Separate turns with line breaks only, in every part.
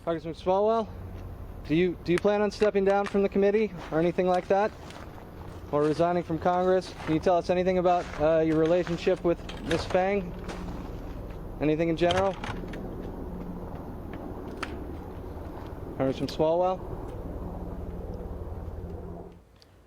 Congressman Swalwell, do you plan on stepping down from the committee or anything like that? Or resigning from Congress? Can you tell us anything about your relationship with Ms. Fang? Anything in general? Congressman Swalwell?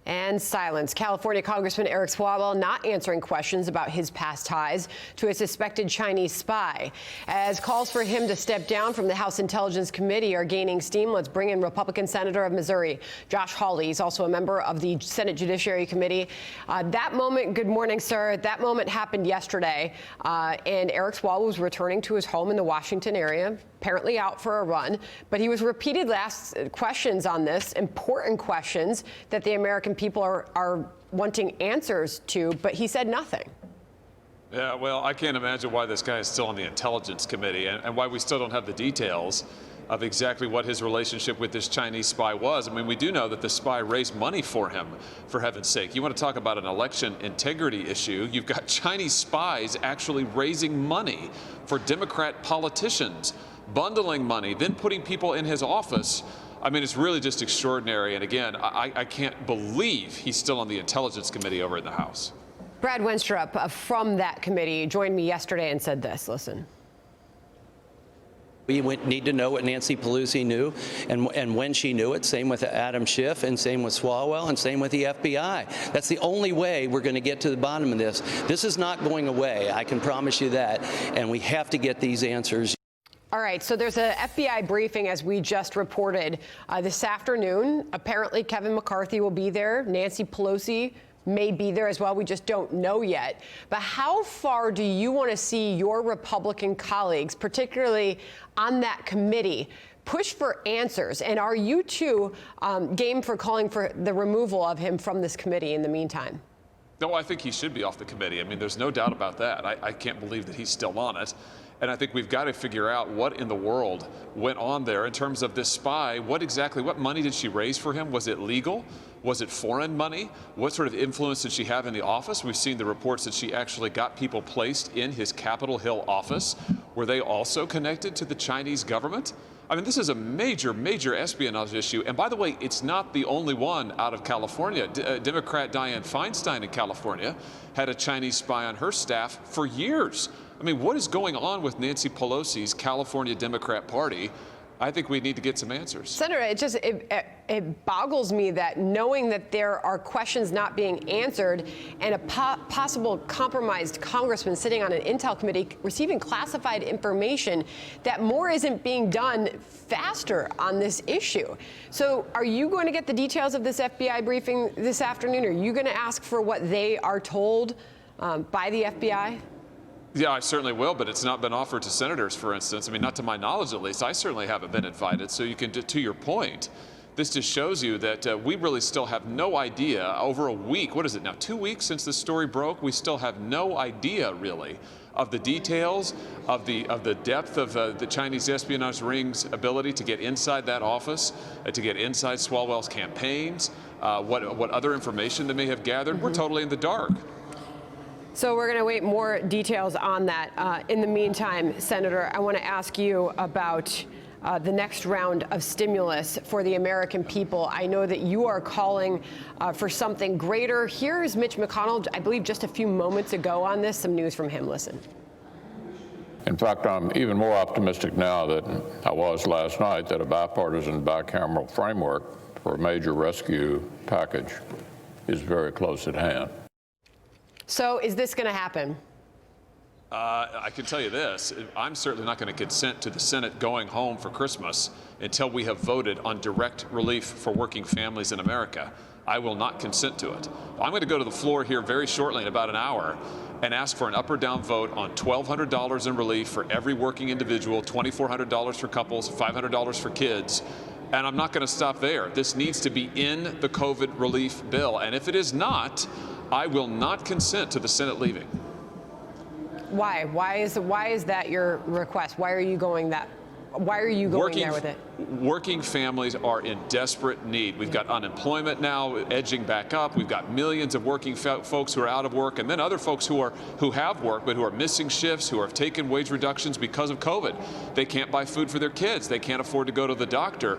And silence. California Congressman Eric Swalwell not answering questions about his past ties to a suspected Chinese spy. As calls for him to step down from the House Intelligence Committee are gaining steam, let's bring in Republican Senator of Missouri, Josh Hawley. He's also a member of the Senate Judiciary Committee. That moment, good morning, sir. That moment happened yesterday, and Eric Swalwell was returning to his home in the Washington area, apparently out for a run, but he was repeatedly asked questions on this, important questions that the American people are wanting answers to, but he said nothing.
Yeah, well, I can't imagine why this guy is still on the Intelligence Committee and why we still don't have the details of exactly what his relationship with this Chinese spy was. I mean, we do know that the spy raised money for him, for heaven's sake. You want to talk about an election integrity issue? You've got Chinese spies actually raising money for Democrat politicians, bundling money, then putting people in his office. I mean, it's really just extraordinary. And again, I can't believe he's still on the Intelligence Committee over in the House.
Brad Wenstrup from that committee joined me yesterday and said this. Listen.
We need to know what Nancy Pelosi knew and when she knew it. Same with Adam Schiff and same with Swalwell and same with the FBI. That's the only way we're going to get to the bottom of this. This is not going away. I can promise you that. And we have to get these answers.
All right, so there's an FBI briefing, as we just reported, this afternoon. Apparently, Kevin McCarthy will be there. Nancy Pelosi may be there as well. We just don't know yet. But how far do you want to see your Republican colleagues, particularly on that committee, push for answers? And are you too game for calling for the removal of him from this committee in the meantime?
No, I think he should be off the committee. I mean, there's no doubt about that. I can't believe that he's still on it. And I think we've got to figure out what in the world went on there in terms of this spy. What money did she raise for him? Was it legal? Was it foreign money? What sort of influence did she have in the office? We've seen the reports that she actually got people placed in his Capitol Hill office. Were they also connected to the Chinese government? I mean, this is a major, major espionage issue. And by the way, it's not the only one out of California. Democrat Dianne Feinstein in California had a Chinese spy on her staff for years. I mean, what is going on with Nancy Pelosi's California Democrat Party? I think we need to get some answers.
Senator, it boggles me that knowing that there are questions not being answered and a possible compromised congressman sitting on an intel committee receiving classified information, that more isn't being done faster on this issue. So are you going to get the details of this FBI briefing this afternoon? Are you going to ask for what they are told by the FBI?
Yeah, I certainly will, but it's not been offered to senators, for instance. I mean, not to my knowledge, at least. I certainly haven't been invited. So you can, to your point, this just shows you that we really still have no idea. Over a week, what is it now, 2 weeks since this story broke, we still have no idea, really, of the details, of the depth of the Chinese espionage ring's ability to get inside that office, to get inside Swalwell's campaigns, what other information they may have gathered. Mm-hmm. We're totally in the dark.
So we're going to wait more details on that. In the meantime, Senator, I want to ask you about the next round of stimulus for the American people. I know that you are calling for something greater. Here's Mitch McConnell, I believe just a few moments ago on this. Some news from him. Listen.
In fact, I'm even more optimistic now than I was last night that a bipartisan bicameral framework for a major rescue package is very close at hand.
So is this going to happen?
I can tell you this. I'm certainly not going to consent to the Senate going home for Christmas until we have voted on direct relief for working families in America. I will not consent to it. I'm going to go to the floor here very shortly, in about an hour, and ask for an up or down vote on $1,200 in relief for every working individual, $2,400 for couples, $500 for kids. And I'm not going to stop there. This needs to be in the COVID relief bill. And if it is not, I will not consent to the Senate leaving. Why? Why is that your request? Why are you going there with it? Working families are in desperate need. We've got unemployment now edging back up. We've got millions of working folks who are out of work, and then other folks who have work but who are missing shifts, who have taken wage reductions because of COVID. They can't buy food for their kids. They can't afford to go to the doctor.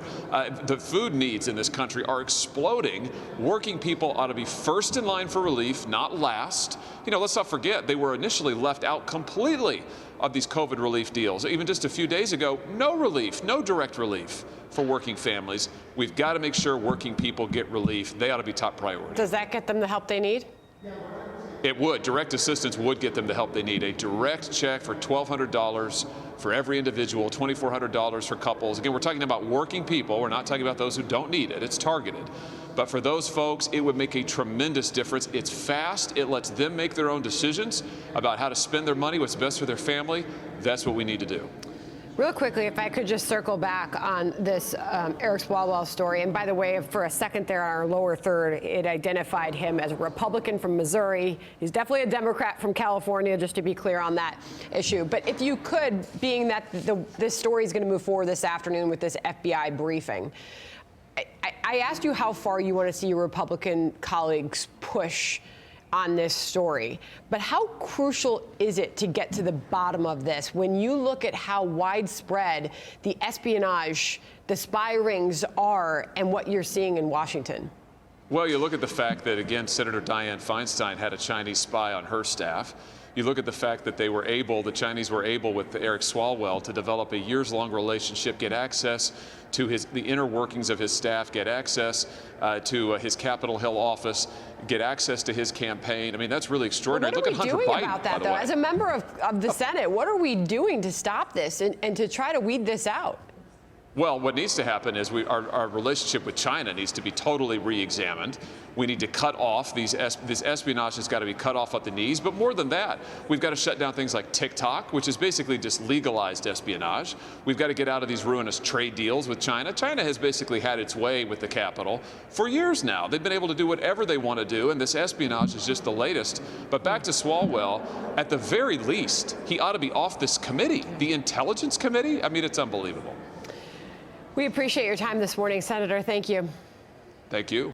The food needs in this country are exploding. Working people ought to be first in line for relief, not last. You know, let's not forget, they were initially left out completely of these COVID relief deals. Even just a few days ago, no relief, no direct relief for working families. We've got to make sure working people get relief. They ought to be top priority.
Does that get them the help they need?
It would. Direct assistance would get them the help they need. A direct check for $1,200 for every individual, $2,400 for couples. Again, we're talking about working people. We're not talking about those who don't need it. It's targeted. But for those folks, it would make a tremendous difference. It's fast. It lets them make their own decisions about how to spend their money, what's best for their family. That's what we need to do.
Real quickly, if I could just circle back on this Eric Swalwell story. And by the way, for a second there on our lower third, it identified him as a Republican from Missouri. He's definitely a Democrat from California, just to be clear on that issue. But if you could, being that this story is going to move forward this afternoon with this FBI briefing, I asked you how far you want to see your Republican colleagues push on this story, but how crucial is it to get to the bottom of this when you look at how widespread the espionage, the spy rings are, and what you're seeing in Washington?
Well, you look at the fact that, again, Senator Dianne Feinstein had a Chinese spy on her staff. You look at the fact that the Chinese were able with Eric Swalwell to develop a years-long relationship, get access to the inner workings of his staff, get access to his Capitol Hill office, get access to his campaign. I mean, that's really extraordinary.
What are we doing about that, though? As a member of the Senate, what are we doing to stop this and to try to weed this out?
Well, what needs to happen is our relationship with China needs to be totally re-examined. We need to cut off this espionage has got to be cut off at the knees. But more than that, we've got to shut down things like TikTok, which is basically just legalized espionage. We've got to get out of these ruinous trade deals with China. China has basically had its way with the Capitol for years now. They've been able to do whatever they want to do, and this espionage is just the latest. But back to Swalwell, at the very least, he ought to be off this committee, the Intelligence Committee. I mean, it's unbelievable.
We appreciate your time this morning, Senator. Thank you.
Thank you.